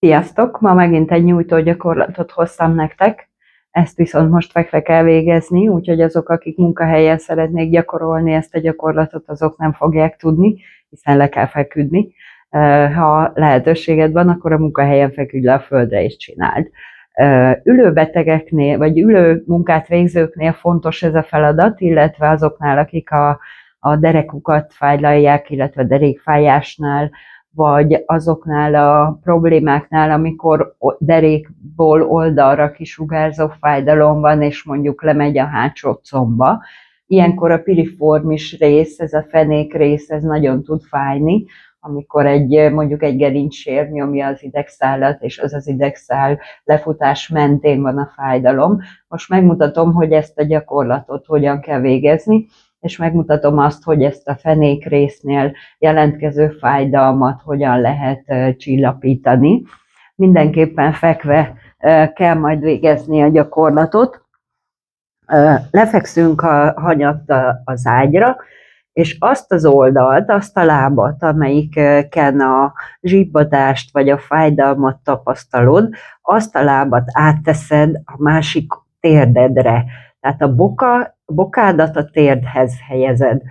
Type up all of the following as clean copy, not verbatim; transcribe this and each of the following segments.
Sziasztok! Ma megint egy nyújtógyakorlatot hoztam nektek, ezt viszont most fekve kell végezni, úgyhogy azok, akik munkahelyen szeretnék gyakorolni ezt a gyakorlatot, azok nem fogják tudni, hiszen le kell feküdni. Ha lehetőséged van, akkor a munkahelyen feküdj le a földre és csináld. Ülő betegeknél, vagy ülő munkát végzőknél fontos ez a feladat, illetve azoknál, akik a derekukat fájlalják, illetve derékfájásnál, vagy azoknál a problémáknál, amikor derékból oldalra kisugárzó fájdalom van, és mondjuk lemegy a hátsó combba. Ilyenkor a piriformis rész, ez a fenék rész, ez nagyon tud fájni, amikor mondjuk egy gerincssér nyomja az idegszálat, és az idegszál lefutás mentén van a fájdalom. Most megmutatom, hogy ezt a gyakorlatot hogyan kell végezni, és megmutatom azt, hogy ezt a fenék résznél jelentkező fájdalmat hogyan lehet csillapítani. Mindenképpen fekve kell majd végezni a gyakorlatot. Lefekszünk a hanyattal az ágyra, és azt az oldalt, azt a lábat, amelyiken a zsibbadást vagy a fájdalmat tapasztalod, azt a lábat átteszed a másik térdedre. Tehát a bokádat a térdhez helyezed.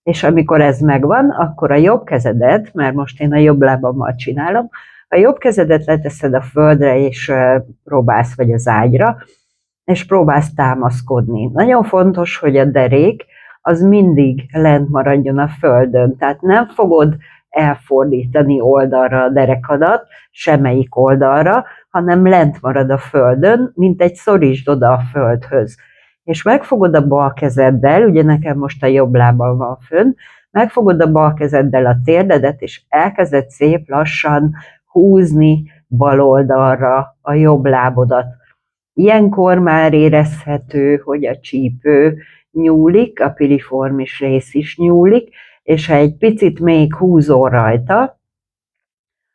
És amikor ez megvan, akkor a jobb kezedet, mert most én a jobb lábammal csinálom, a jobb kezedet leteszed a földre, és próbálsz, vagy az ágyra, és próbálsz támaszkodni. Nagyon fontos, hogy a derék az mindig lent maradjon a földön, tehát nem fogod elfordítani oldalra a derekadat, semmelyik oldalra, hanem lent marad a földön, mint egy szorítsd oda a földhöz. És megfogod a bal kezeddel, ugye nekem most a jobb lábam van fönn, megfogod a bal kezeddel a térdedet, és elkezded szép lassan húzni bal oldalra a jobb lábodat. Ilyenkor már érezhető, hogy a csípő nyúlik, a piriformis rész is nyúlik, és ha egy picit még húzol rajta,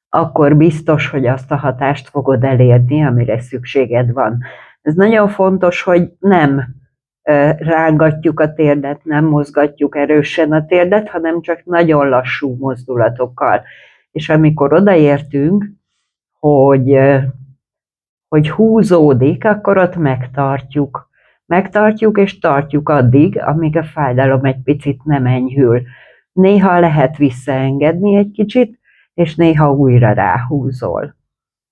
akkor biztos, hogy azt a hatást fogod elérni, amire szükséged van. Ez nagyon fontos, hogy nem rángatjuk a térdet, nem mozgatjuk erősen a térdet, hanem csak nagyon lassú mozdulatokkal. És amikor odaértünk, hogy húzódik, akkor ott megtartjuk. Megtartjuk és tartjuk addig, amíg a fájdalom egy picit nem enyhül. Néha lehet visszaengedni egy kicsit, és néha újra ráhúzol.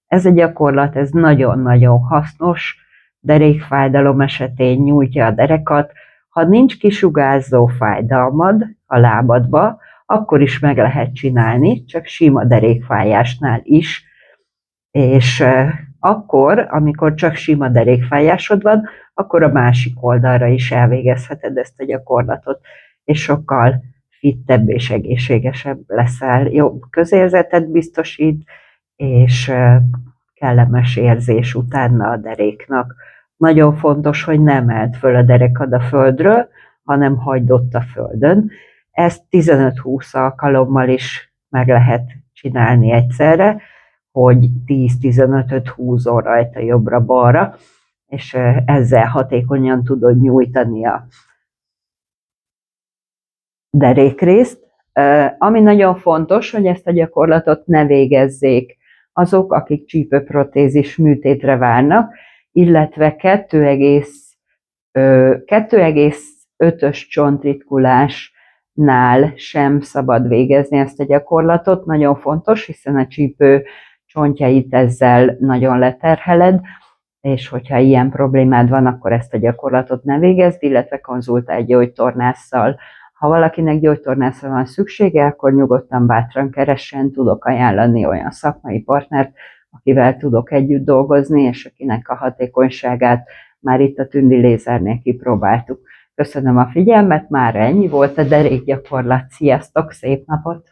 Ez a gyakorlat, ez nagyon-nagyon hasznos, derékfájdalom esetén nyújtja a derekat. Ha nincs kisugárzó fájdalmad a lábadba, akkor is meg lehet csinálni, csak sima derékfájásnál is. És akkor, amikor csak sima derékfájásod van, akkor a másik oldalra is elvégezheted ezt a gyakorlatot, és sokkal fittebb és egészségesebb leszel, jobb közérzetet biztosít, és kellemes érzés utána a deréknak. Nagyon fontos, hogy nem emeld föl a derekad a földről, hanem hagyd ott a földön. Ezt 15-20 alkalommal is meg lehet csinálni egyszerre, hogy 10-15-öt húzol rajta jobbra-balra, és ezzel hatékonyan tudod nyújtani a derékrészt. Ami nagyon fontos, hogy ezt a gyakorlatot ne végezzék azok, akik csípőprotézis műtétre várnak, illetve 2,5-ös csontritkulásnál sem szabad végezni ezt a gyakorlatot. Nagyon fontos, hiszen a csípő csontjait ezzel nagyon leterheled, és hogyha ilyen problémád van, akkor ezt a gyakorlatot ne végezd, illetve konzultálj gyógytornásszal. Ha valakinek gyógytornászra van szüksége, akkor nyugodtan bátran keressen, tudok ajánlani olyan szakmai partnert, akivel tudok együtt dolgozni, és akinek a hatékonyságát már itt a Tündi Lézernél kipróbáltuk. Köszönöm a figyelmet, már ennyi volt a derékgyakorlat. Sziasztok, szép napot!